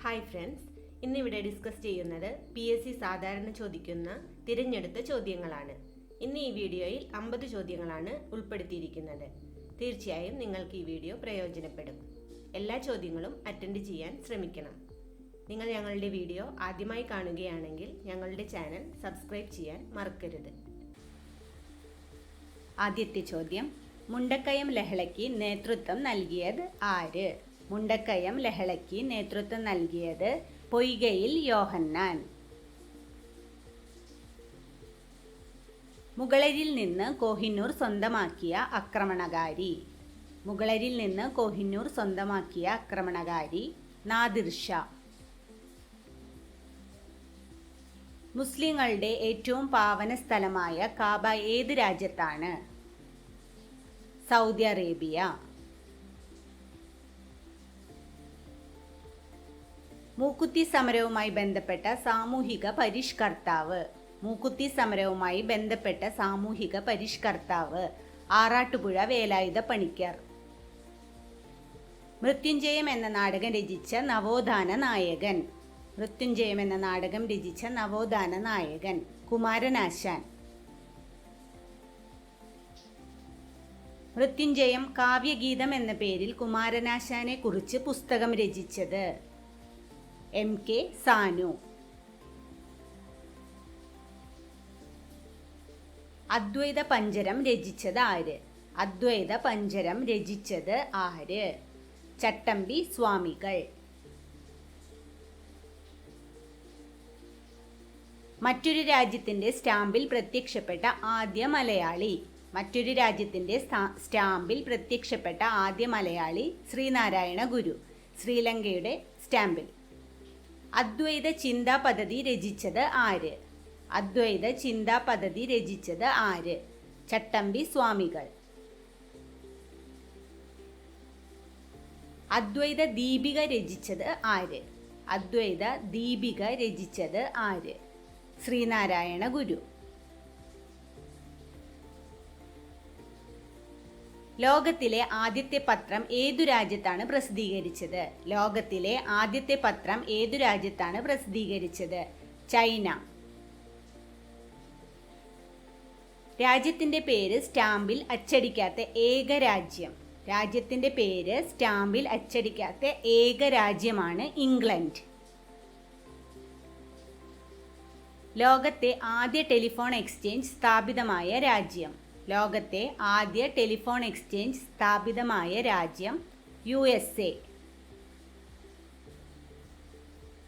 Hi friends, ഇന്നിവിടെ discuss ചെയ്യുന്നത് PSC സാധാരണ ചോദിക്കുന്ന തിരഞ്ഞെടുത്ത ചോദ്യങ്ങളാണ്. ഇന്ന് ഈ വീഡിയോയിൽ 50 ചോദ്യങ്ങളാണ് ഉൾപ്പെടുത്തിയിരിക്കുന്നത്. തീർച്ചയായും നിങ്ങൾക്ക് ഈ വീഡിയോ പ്രയോജനപ്പെടും. എല്ലാ ചോദ്യങ്ങളും അറ്റൻഡ് ചെയ്യാൻ ശ്രമിക്കണം. നിങ്ങൾ ഞങ്ങളുടെ വീഡിയോ ആദ്യമായി കാണുകയാണെങ്കിൽ ഞങ്ങളുടെ ചാനൽ സബ്സ്ക്രൈബ് ചെയ്യാൻ മറക്കരുത്. ആദ്യത്തെ ചോദ്യം, മുണ്ടക്കയം ലഹളയ്ക്ക് നേതൃത്വം നൽകിയത് ആര്? മുണ്ടക്കയം ലഹളയ്ക്ക് നേതൃത്വം നൽകിയത് പൊയ്കയിൽ യോഹന്നാൻ. മുഗളരിൽ നിന്ന് കോഹിന്നൂർ സ്വന്തമാക്കിയ ആക്രമണകാരി. മുഗളരിൽ നിന്ന് കോഹിന്നൂർ സ്വന്തമാക്കിയ ആക്രമണകാരി നാദിർ ഷാ. മുസ്ലിങ്ങളുടെ ഏറ്റവും പാവന സ്ഥലമായ കാബ ഏത് രാജ്യത്താണ്? Saudi Arabia. മൂക്കുത്തി സമരവുമായി ബന്ധപ്പെട്ട സാമൂഹിക പരിഷ്കർത്താവ്. മൂക്കുത്തി സമരവുമായി ബന്ധപ്പെട്ട സാമൂഹിക പരിഷ്കർത്താവ് ആറാട്ടുപുഴ വേലായുധ പണിക്കർ. മൃത്യുഞ്ജയം എന്ന നാടകം രചിച്ച നവോത്ഥാന നായകൻ. മൃത്യുഞ്ജയം എന്ന നാടകം രചിച്ച നവോത്ഥാന നായകൻ കുമാരനാശാൻ. മൃത്യുഞ്ജയം കാവ്യഗീതം എന്ന പേരിൽ കുമാരനാശാനെ കുറിച്ച് പുസ്തകം രചിച്ചത് MK സാനു. അദ്വൈത പഞ്ചരം രചിച്ചത് ആര്? അദ്വൈത പഞ്ചരം രചിച്ചത് ആര്? ചട്ടമ്പി സ്വാമികൾ. മറ്റൊരു രാജ്യത്തിന്റെ സ്റ്റാമ്പിൽ പ്രത്യക്ഷപ്പെട്ട ആദ്യ മലയാളി. മറ്റൊരു രാജ്യത്തിന്റെ സ്റ്റാമ്പിൽ പ്രത്യക്ഷപ്പെട്ട ആദ്യ മലയാളി ശ്രീനാരായണ ഗുരു, ശ്രീലങ്കയുടെ സ്റ്റാമ്പിൽ. അദ്വൈത ചിന്താ പദ്ധതി രചിച്ചത് ആര്? അദ്വൈത ചിന്താ പദ്ധതി രചിച്ചത് ആര്? ചട്ടമ്പി സ്വാമികൾ. അദ്വൈത ദീപിക രചിച്ചത് ആര്? അദ്വൈത ദീപിക രചിച്ചത് ആര്? ശ്രീനാരായണ ഗുരു. ലോകത്തിലെ ആദ്യത്തെ പത്രം ഏതു രാജ്യത്താണ് പ്രസിദ്ധീകരിച്ചത്? ലോകത്തിലെ ആദ്യത്തെ പത്രം ഏതു രാജ്യത്താണ് പ്രസിദ്ധീകരിച്ചത്? ചൈന. രാജ്യത്തിന്റെ പേര് സ്റ്റാമ്പിൽ അച്ചടിക്കാത്ത ഏക രാജ്യം. രാജ്യത്തിന്റെ പേര് സ്റ്റാമ്പിൽ അച്ചടിക്കാത്ത ഏക രാജ്യമാണ് ഇംഗ്ലണ്ട്. ലോകത്തെ ആദ്യ ടെലിഫോൺ എക്സ്ചേഞ്ച് സ്ഥാപിതമായ രാജ്യം. ലോകത്തെ ആദ്യ ടെലിഫോൺ എക്സ്ചേഞ്ച് സ്ഥാപിതമായ രാജ്യം USA.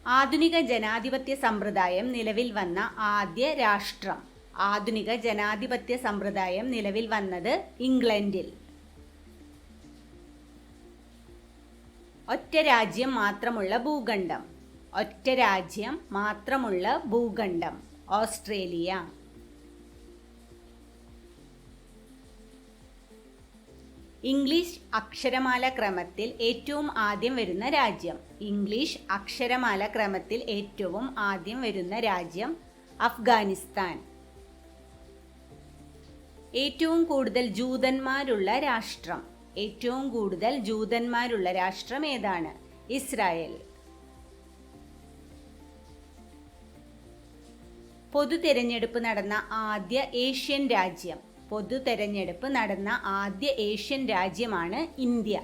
ആധുനിക ജനാധിപത്യ സമ്പ്രദായം നിലവിൽ വന്ന ആദ്യ രാഷ്ട്രം. ആധുനിക ജനാധിപത്യ സമ്പ്രദായം നിലവിൽ വന്നത് ഇംഗ്ലണ്ടിൽ. ഒറ്റ രാജ്യം മാത്രമുള്ള ഭൂഖണ്ഡം. ഒറ്റ രാജ്യം മാത്രമുള്ള ഭൂഖണ്ഡം ഓസ്ട്രേലിയ. ഇംഗ്ലീഷ് അക്ഷരമാല ക്രമത്തിൽ ഏറ്റവും ആദ്യം വരുന്ന രാജ്യം. ഇംഗ്ലീഷ് അക്ഷരമാല ക്രമത്തിൽ ഏറ്റവും ആദ്യം വരുന്ന രാജ്യം അഫ്ഗാനിസ്ഥാൻ. ഏറ്റവും കൂടുതൽ ജൂതന്മാരുള്ള രാഷ്ട്രം. ഏറ്റവും കൂടുതൽ ജൂതന്മാരുള്ള രാഷ്ട്രം ഏതാണ്? ഇസ്രായേൽ. പൊതു തെരഞ്ഞെടുപ്പ് നടന്ന ആദ്യ ഏഷ്യൻ രാജ്യം. പൊതു തെരഞ്ഞെടുപ്പ് നടന്ന ആദ്യ ഏഷ്യൻ രാജ്യമാണ് ഇന്ത്യ.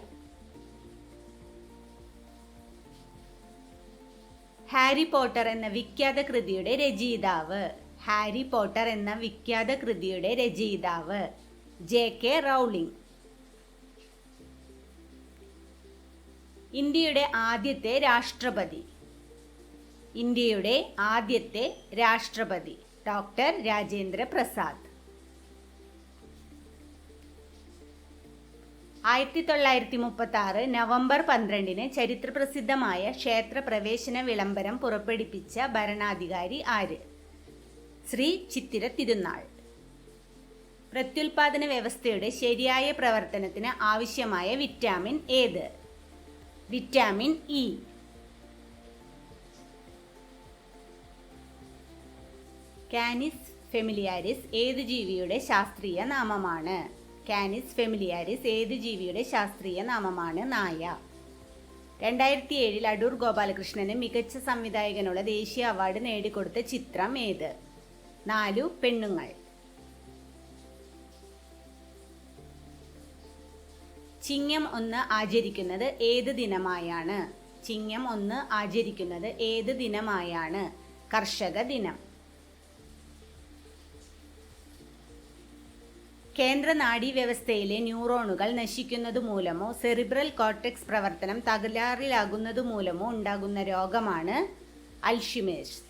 ഹാരി പോട്ടർ എന്ന വിഖ്യാത കൃതിയുടെ രചയിതാവ്. ഹാരി പോട്ടർ എന്ന വിഖ്യാത കൃതിയുടെ രചയിതാവ് JK റൗളിംഗ്. ഇന്ത്യയുടെ ആദ്യത്തെ രാഷ്ട്രപതി. ഇന്ത്യയുടെ ആദ്യത്തെ രാഷ്ട്രപതി ഡോക്ടർ രാജേന്ദ്ര പ്രസാദ്. 1936 നവംബർ 12 ചരിത്രപ്രസിദ്ധമായ ക്ഷേത്ര പ്രവേശന വിളംബരം പുറപ്പെടുവിച്ച ഭരണാധികാരി ആര്? ശ്രീ ചിത്തിര തിരുനാൾ. പ്രത്യുൽപാദന വ്യവസ്ഥയുടെ ശരിയായ പ്രവർത്തനത്തിന് ആവശ്യമായ വിറ്റാമിൻ ഏത്? Vitamin E. കാനിസ് ഫെമിലിയാരിസ് ഏതു ജീവിയുടെ ശാസ്ത്രീയ നാമമാണ്? കാനിസ് ഫെമിലിയാരിസ് ഏതു ജീവിയുടെ ശാസ്ത്രീയ നാമമാണ്? നായ. 2007 അടൂർ ഗോപാലകൃഷ്ണന് മികച്ച സംവിധായകനുള്ള ദേശീയ അവാർഡ് നേടിക്കൊടുത്ത ചിത്രം ഏത്? 4 പെണ്ണുങ്ങൾ. ചിങ്ങം 1 ആചരിക്കുന്നത് ഏത് ദിനമായാണ്? ചിങ്ങം 1 ആചരിക്കുന്നത് ഏത് ദിനമായാണ്? കർഷക ദിനം. കേന്ദ്ര നാഡീവ്യവസ്ഥയിലെ ന്യൂറോണുകൾ നശിക്കുന്നതു മൂലമോ സെറിബ്രൽ കോർട്ടെക്സ് പ്രവർത്തനം തകരാറിലാകുന്നതു മൂലമോ ഉണ്ടാകുന്ന രോഗമാണ് അൽഷിമേഴ്സ്.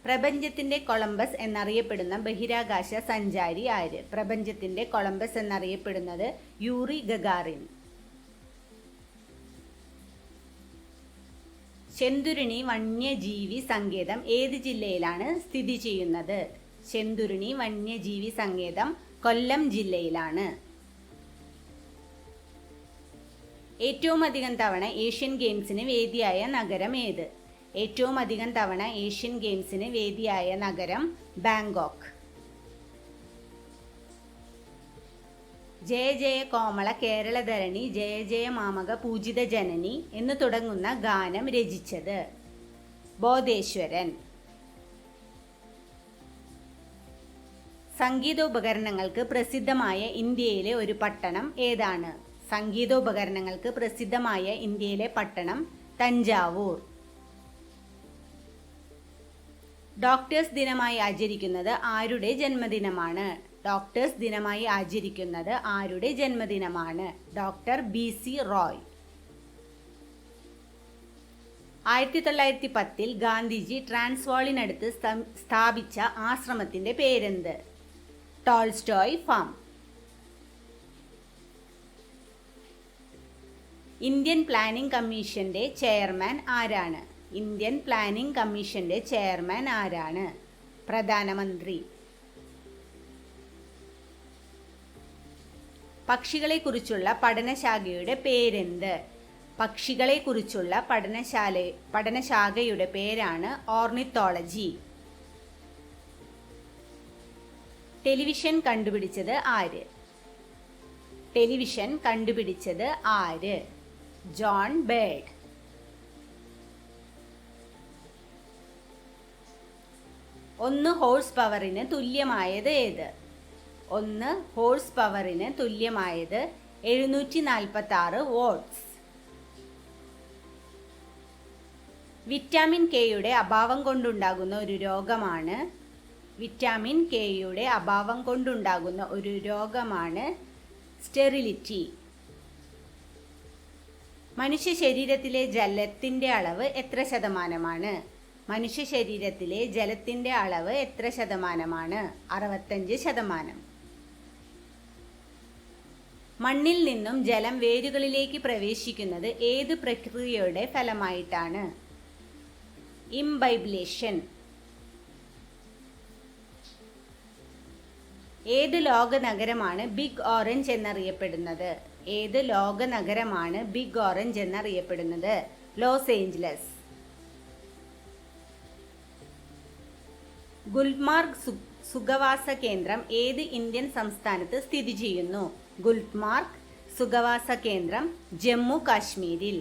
പ്രപഞ്ചത്തിന്റെ കൊളംബസ് എന്നറിയപ്പെടുന്ന ബഹിരാകാശ സഞ്ചാരി ആര്? പ്രപഞ്ചത്തിന്റെ കൊളംബസ് എന്നറിയപ്പെടുന്നത് യൂറി ഗഗാറിൻ. ചെന്തുരുണി വന്യജീവി സങ്കേതം ഏത് ജില്ലയിലാണ് സ്ഥിതി ചെയ്യുന്നത്? ചെന്തുരുണി വന്യജീവി സങ്കേതം കൊല്ലം ജില്ലയിലാണ്. ഏറ്റവും അധികം തവണ ഏഷ്യൻ ഗെയിംസിന് വേദിയായ നഗരം ഏത്? ഏറ്റവും അധികം തവണ ഏഷ്യൻ ഗെയിംസിന് വേദിയായ നഗരം ബാങ്കോക്ക്. ജയ ജയ കോമള കേരളധരണി ജയ ജയ മാമക പൂജിത ജനനി എന്ന് തുടങ്ങുന്ന ഗാനം രചിച്ചത്? ബോധേശ്വരൻ. സംഗീതോപകരണങ്ങൾക്ക് പ്രസിദ്ധമായ ഇന്ത്യയിലെ ഒരു പട്ടണം ഏതാണ്? സംഗീതോപകരണങ്ങൾക്ക് പ്രസിദ്ധമായ ഇന്ത്യയിലെ പട്ടണം തഞ്ചാവൂർ. ഡോക്ടേഴ്സ് ദിനമായി ആചരിക്കുന്നത് ആരുടെ ജന്മദിനമാണ്? ഡോക്ടേഴ്സ് ദിനമായി ആചരിക്കുന്നത് ആരുടെ ജന്മദിനമാണ്? Doctor BC Roy. 1910 ഗാന്ധിജി ട്രാൻസ്വാളിനടുത്ത് സ്ഥാപിച്ച ആശ്രമത്തിന്റെ പേരെന്ത്? Tolstoy farm. ഇന്ത്യൻ പ്ലാനിംഗ് കമ്മീഷന്റെ ചെയർമാൻ ആരാണ്? ഇന്ത്യൻ പ്ലാനിംഗ് കമ്മീഷന്റെ ചെയർമാൻ ആരാണ്? പ്രധാനമന്ത്രി. പക്ഷികളെക്കുറിച്ചുള്ള പഠനശാഖയുടെ പേരെന്ത്? പക്ഷികളെക്കുറിച്ചുള്ള പഠനശാഖയുടെ പേരാണ് ഓർണിത്തോളജി. ടെലിവിഷൻ കണ്ടുപിടിച്ചത് ആര്? ടെലിവിഷൻ കണ്ടുപിടിച്ചത് ആര്? John bird. ഒന്ന് ഹോഴ്സ് പവറിന് തുല്യമായത് ഏത്? 1 ഹോഴ്സ് പവറിന് തുല്യമായത് 746 വാട്ട്സ്. വിറ്റാമിൻ കെയുടെ അഭാവം കൊണ്ടുണ്ടാകുന്ന ഒരു രോഗമാണ് വിറ്റാമിൻ കെയുടെ അഭാവം കൊണ്ടുണ്ടാകുന്ന ഒരു രോഗമാണ് സ്റ്റെറിലിറ്റി. മനുഷ്യ ശരീരത്തിലെ ജലത്തിന്റെ അളവ് എത്ര ശതമാനമാണ്? മനുഷ്യ ശരീരത്തിലെ ജലത്തിന്റെ അളവ് എത്ര ശതമാനമാണ്? 65%. മണ്ണിൽ നിന്നും ജലം വേരുകളിലേക്ക് പ്രവേശിക്കുന്നത് ഏത് പ്രക്രിയയുടെ ഫലമായിട്ടാണ്? ഇംബൈബ്ലേഷൻ. ഏത് ലോക നഗരമാണ് ബിഗ് ഓറഞ്ച് എന്നറിയപ്പെടുന്നത്? ഏത് ലോക നഗരമാണ് ബിഗ് ഓറഞ്ച് എന്നറിയപ്പെടുന്നത്? Los Angeles. ഗുൽമാർഗ് സുഖവാസ കേന്ദ്രം ഏത് ഇന്ത്യൻ സംസ്ഥാനത്ത് സ്ഥിതി ചെയ്യുന്നു? ഗുൽമാർഗ് സുഖവാസ കേന്ദ്രം ജമ്മു കാശ്മീരിൽ.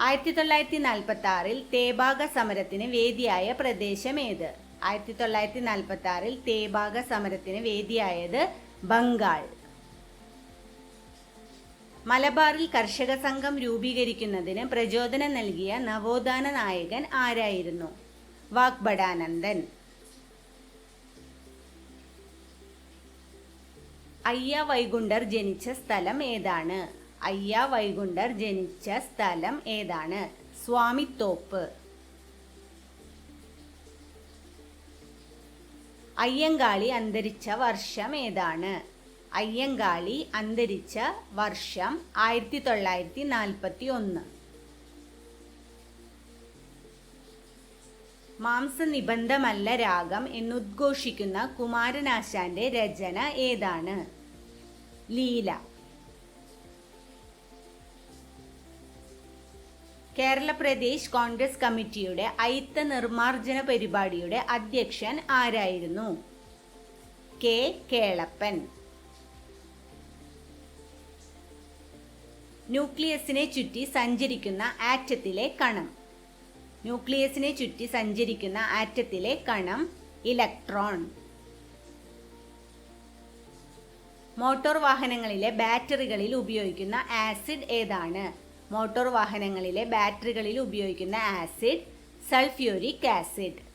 1946 തേബാഗ സമരത്തിന് വേദിയായ പ്രദേശം ഏത്? 1946 തേബാഗ സമരത്തിന് വേദിയായത് ബംഗാൾ. മലബാറിൽ കർഷക സംഘം രൂപീകരിക്കുന്നതിന് പ്രചോദനം നൽകിയ നവോത്ഥാന നായകൻ ആരായിരുന്നു? വാഗ്ഭടാനന്ദൻ. അയ്യ വൈകുണ്ഠർ ജനിച്ച സ്ഥലം ഏതാണ്? അയ്യ വൈകുണ്ഠർ ജനിച്ച സ്ഥലം ഏതാണ്? സ്വാമിത്തോപ്പ്. അയ്യങ്കാളി അന്തരിച്ച വർഷം ഏതാണ്? അയ്യങ്കാളി അന്തരിച്ച വർഷം 1941. മാംസനിബന്ധമല്ല രാഗം എന്നുദ്ഘോഷിക്കുന്ന കുമാരനാശാന്റെ രചന ഏതാണ്? ലീല. കേരള പ്രദേശ് കോൺഗ്രസ് കമ്മിറ്റിയുടെ അയിത്ത നിർമ്മാർജ്ജന പരിപാടിയുടെ അധ്യക്ഷൻ ആരായിരുന്നു? കെ കേളപ്പൻ. ന്യൂക്ലിയസിനെ ചുറ്റി സഞ്ചരിക്കുന്ന ആറ്റത്തിലെ കണം. ന്യൂക്ലിയസിനെ ചുറ്റി സഞ്ചരിക്കുന്ന ആറ്റത്തിലെ കണം ഇലക്ട്രോൺ. മോട്ടോർ വാഹനങ്ങളിലെ ബാറ്ററികളിൽ ഉപയോഗിക്കുന്ന ആസിഡ് ഏതാണ്? മോട്ടോർ വാഹനങ്ങളിലെ ബാറ്ററികളിൽ ഉപയോഗിക്കുന്ന ആസിഡ് സൾഫ്യൂരിക് ആസിഡ്.